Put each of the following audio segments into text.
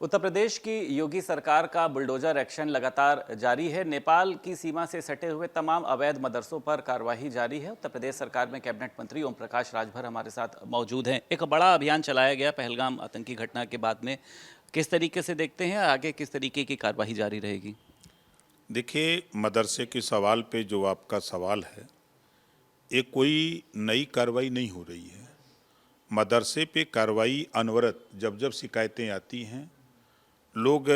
उत्तर प्रदेश की योगी सरकार का बुलडोजर एक्शन लगातार जारी है। नेपाल की सीमा से सटे हुए तमाम अवैध मदरसों पर कार्रवाई जारी है। उत्तर प्रदेश सरकार में कैबिनेट मंत्री ओम प्रकाश राजभर हमारे साथ मौजूद हैं। एक बड़ा अभियान चलाया गया पहलगाम आतंकी घटना के बाद में, किस तरीके से देखते हैं, आगे किस तरीके की कार्रवाई जारी रहेगी? देखिए, मदरसे के सवाल पे जो आपका सवाल है, ये कोई नई कार्रवाई नहीं हो रही है। मदरसे पे कार्रवाई अनवरत जब जब शिकायतें आती हैं, लोग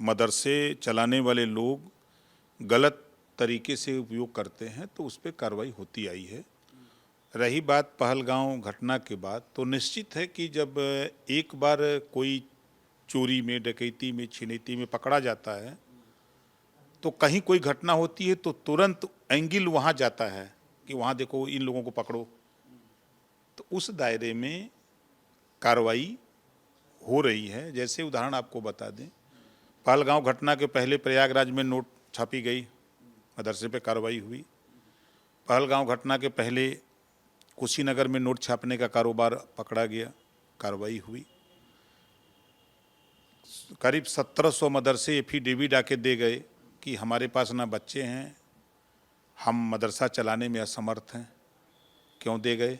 मदरसे चलाने वाले लोग गलत तरीके से उपयोग करते हैं, तो उस पर कार्रवाई होती आई है। रही बात पहलगांव घटना के बाद, तो निश्चित है कि जब एक बार कोई चोरी में, डकैती में, छिनैती में पकड़ा जाता है, तो कहीं कोई घटना होती है तो तुरंत एंगल वहाँ जाता है कि वहाँ देखो इन लोगों को पकड़ो। तो उस दायरे में कार्रवाई हो रही है। जैसे उदाहरण आपको बता दें, पहलगांव घटना के पहले प्रयागराज में नोट छापी गई, मदरसे पे कार्रवाई हुई। पहलगांव घटना के पहले कुशीनगर में नोट छापने का कारोबार पकड़ा गया, कार्रवाई हुई। करीब 1700 मदरसे एफिडेविट आके दे गए कि हमारे पास ना बच्चे हैं, हम मदरसा चलाने में असमर्थ हैं। क्यों दे गए?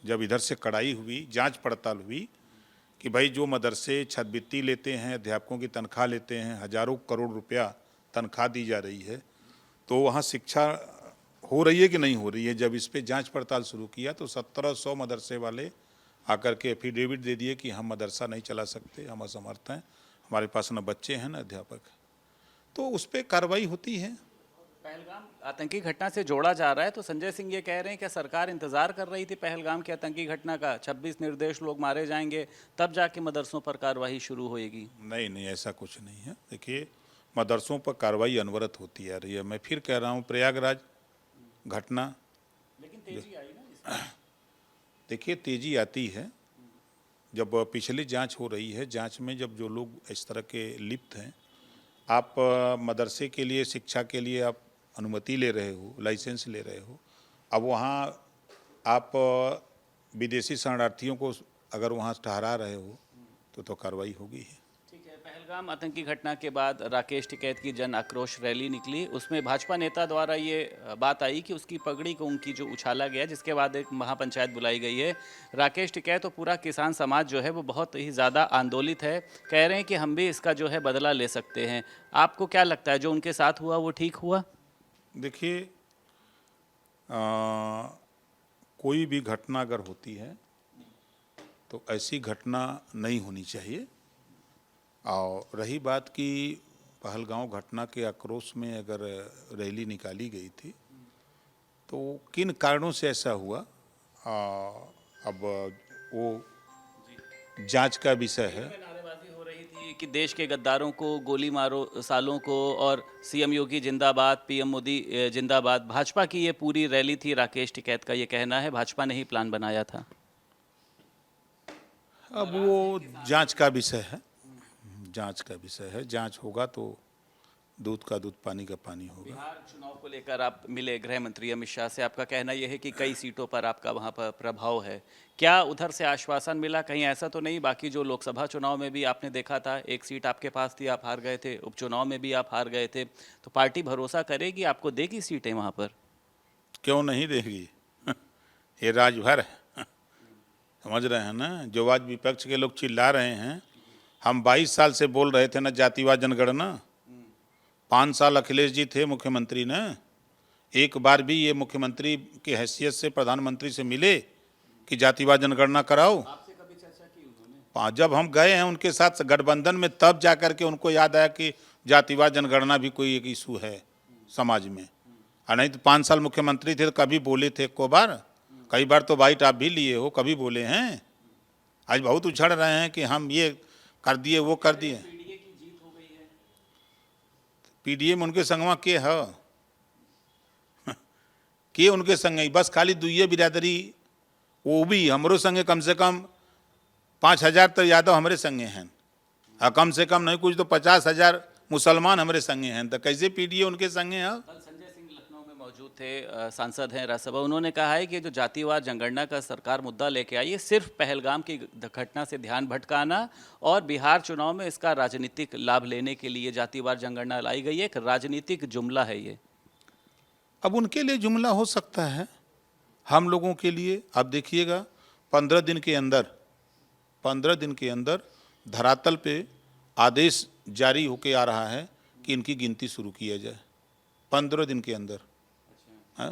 जब इधर से कड़ाई हुई, जांच पड़ताल हुई कि भाई जो मदरसे छात्रवृत्ति लेते हैं, अध्यापकों की तनख्वाह लेते हैं, हजारों करोड़ रुपया तनख्वाह दी जा रही है, तो वहाँ शिक्षा हो रही है कि नहीं हो रही है। जब इस पे जांच पड़ताल शुरू किया तो 1700 मदरसे वाले आकर के एफिडेविट दे दिए कि हम मदरसा नहीं चला सकते, हम असमर्थ हैं, हमारे पास न बच्चे हैं न अध्यापक। तो उस पर कार्रवाई होती है। पहलगाम आतंकी घटना से जोड़ा जा रहा है, तो संजय सिंह ये कह रहे हैं कि सरकार इंतजार कर रही थी पहलगाम की आतंकी घटना का, 26 निर्दोष लोग मारे जाएंगे तब जाके मदरसों पर कार्रवाई शुरू होएगी। नहीं नहीं, ऐसा कुछ नहीं है। देखिए, मदरसों पर कार्रवाई अनवरत होती आ रही है। मैं फिर कह रहा हूँ, प्रयागराज घटना, लेकिन तेजी आई ना इसमें। देखिए तेजी आती है जब पिछली जांच हो रही है। जांच में जब जो लोग इस तरह के लिप्त हैं, आप मदरसे के लिए, शिक्षा के लिए आप अनुमति ले रहे हो, लाइसेंस ले रहे हो, अब वहाँ आप विदेशी शरणार्थियों को अगर वहाँ ठहरा रहे हो तो कार्रवाई होगी ही। ठीक है, पहलगाम आतंकी घटना के बाद राकेश टिकैत की जन आक्रोश रैली निकली। उसमें भाजपा नेता द्वारा ये बात आई कि उसकी पगड़ी को उनकी जो उछाला गया, जिसके बाद एक महापंचायत बुलाई गई है। राकेश टिकैत और पूरा किसान समाज जो है वो बहुत ही ज़्यादा आंदोलित है, कह रहे हैं कि हम भी इसका जो है बदला ले सकते हैं। आपको क्या लगता है, जो उनके साथ हुआ वो ठीक हुआ? देखिए, कोई भी घटना अगर होती है तो ऐसी घटना नहीं होनी चाहिए। और रही बात कि पहलगांव घटना के आक्रोश में अगर रैली निकाली गई थी, तो किन कारणों से ऐसा हुआ, अब वो जांच का विषय है। नारेबाजी हो रही थी कि देश के गद्दारों को गोली मारो, सालों को, और सीएम योगी जिंदाबाद, पीएम मोदी जिंदाबाद। भाजपा की ये पूरी रैली थी। राकेश टिकैत का ये कहना है भाजपा ने ही प्लान बनाया था। अब वो जांच का विषय है, जांच का विषय है। जांच होगा तो दूध का दूध, पानी का पानी होगा। बिहार चुनाव को लेकर आप मिले गृह मंत्री अमित शाह से, आपका कहना यह है कि कई सीटों पर आपका वहां पर प्रभाव है। क्या उधर से आश्वासन मिला? कहीं ऐसा तो नहीं, बाकी जो लोकसभा चुनाव में भी आपने देखा था, एक सीट आपके पास थी, आप हार गए थे, उपचुनाव में भी आप हार गए थे, तो पार्टी भरोसा करेगी, आपको देगी सीटें वहां पर? क्यों नहीं देगी? ये राजभर है, समझ रहे हैं ना। जो आज विपक्ष के लोग चिल्ला रहे हैं, हम 22 साल से बोल रहे थे ना जातिवाद जनगणना। 5 साल अखिलेश जी थे मुख्यमंत्री ना, एक बार भी ये मुख्यमंत्री की हैसियत से प्रधानमंत्री से मिले कि जातिवाद जनगणना कराओ? आपसे कभी चर्चा की उन्होंने? जब हम गए हैं उनके साथ गठबंधन में, तब जाकर के उनको याद आया कि जातिवाद जनगणना भी कोई एक इशू है समाज में। और नहीं तो 5 साल मुख्यमंत्री थे तो कभी बोले थे? को बार, कई बार तो बाइट आप भी लिए हो, कभी बोले हैं? आज बहुत उछल रहे हैं कि हम ये कर दिए, वो कर दिए। पीडीए की जीत हो गई है। पीडीए में उनके संगवा के है के उनके संग बस खाली दुइये बिरादरी, वो भी हमरो संगे कम से कम 5,000 तो यादव हमारे संगे हैं, और कम से कम नहीं कुछ तो 50,000 मुसलमान हमारे संगे हैं। तो कैसे पीडीए उनके संगे है? कल संजय सिंह लखनऊ में मौजूद थे, सांसद हैं राज्यसभा, उन्होंने कहा है कि जो जातिवाद जनगणना का सरकार मुद्दा लेके आई है सिर्फ पहलगाम की घटना से ध्यान भटकाना और बिहार चुनाव में इसका राजनीतिक लाभ लेने के लिए जातिवाद जनगणना लाई गई है, एक राजनीतिक जुमला है ये। अब उनके लिए जुमला हो सकता है, हम लोगों के लिए आप देखिएगा 15 दिन के अंदर धरातल पे आदेश जारी होके आ रहा है कि इनकी गिनती शुरू किया जाए 15 दिन के अंदर। हाँ?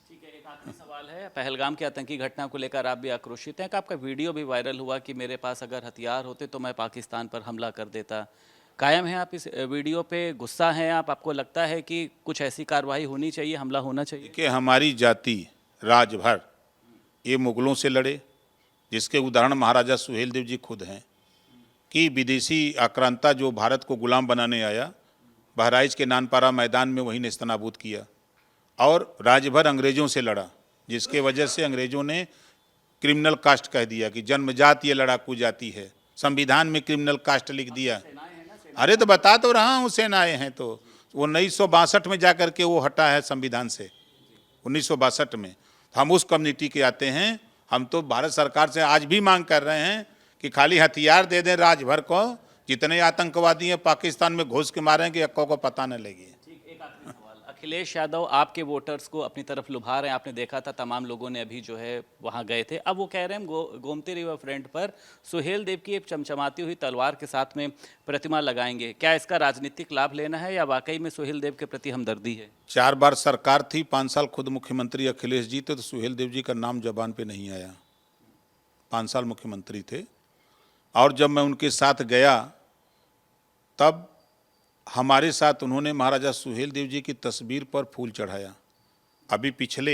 ठीक है, एक आखिरी सवाल है, पहलगाम की आतंकी घटना को लेकर आप भी आक्रोशित हैं कि आपका वीडियो भी वायरल हुआ कि मेरे पास अगर हथियार होते तो मैं पाकिस्तान पर हमला कर देता। कायम है आप इस वीडियो पे, गुस्सा हैं आप, आपको लगता है कि कुछ ऐसी कार्रवाई होनी चाहिए, हमला होना चाहिए? कि हमारी जाति राजभर ये मुगलों से लड़े, जिसके उदाहरण महाराजा सुहेलदेव जी खुद हैं, कि विदेशी आक्रांता जो भारत को गुलाम बनाने आया, बहराइच के नानपारा मैदान में वही नेस्तनाबूद किया और राजभर अंग्रेज़ों से लड़ा, जिसके वजह से अंग्रेज़ों ने क्रिमिनल कास्ट कह दिया कि जन्मजात ये लड़ाकू जाति है, संविधान में क्रिमिनल कास्ट लिख दिया। अरे तो बता तो रहा हूँ, सेनाएं हैं तो 1962 में जा कर के वो हटा है संविधान से, 1962 में। हम उस कम्युनिटी के आते हैं, हम तो भारत सरकार से आज भी मांग कर रहे हैं कि खाली हथियार दे दें राजभर को, जितने आतंकवादी हैं पाकिस्तान में घुस के मारेंगे, अक्कों को पता न लगे। ठीक, एक आखिरी सवाल, अखिलेश यादव आपके वोटर्स को अपनी तरफ लुभा रहे हैं, आपने देखा था तमाम लोगों ने अभी जो है वहां गए थे, अब वो कह रहे हैं हम गोमती रिवर फ्रंट पर सुहेल देव की एक चमचमाती हुई तलवार के साथ में प्रतिमा लगाएंगे। क्या इसका राजनीतिक लाभ लेना है या वाकई में सुहेल देव के प्रति हमदर्दी है? 4 बार सरकार थी, 5 साल खुद मुख्यमंत्री अखिलेश जी थे, तो सुहेल देव जी का नाम जबान पे नहीं आया। 5 साल मुख्यमंत्री थे और जब मैं उनके साथ गया तब हमारे साथ उन्होंने महाराजा सुहेल देव जी की तस्वीर पर फूल चढ़ाया। अभी पिछले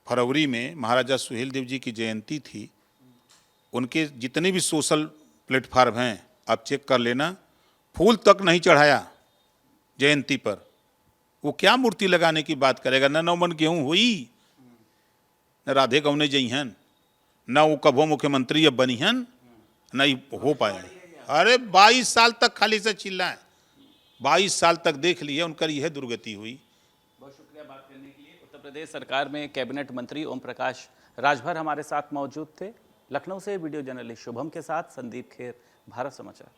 फरवरी में महाराजा सुहेल देव जी की जयंती थी, उनके जितने भी सोशल प्लेटफार्म हैं आप चेक कर लेना, फूल तक नहीं चढ़ाया जयंती पर। वो क्या मूर्ति लगाने की बात करेगा? न 9 मन गेहूँ हुई, न राधे गौने जइहन, न वो कभो मुख्यमंत्री अब बनी हन, नहीं हो पाए। अरे 22 साल तक खाली से चिल्लाएं, 22 साल तक देख लिए, उनका यह दुर्गति हुई। बहुत शुक्रिया बात करने के लिए। उत्तर प्रदेश सरकार में कैबिनेट मंत्री ओम प्रकाश राजभर हमारे साथ मौजूद थे। लखनऊ से वीडियो जर्नलिस्ट शुभम के साथ संदीप खेर, भारत समाचार।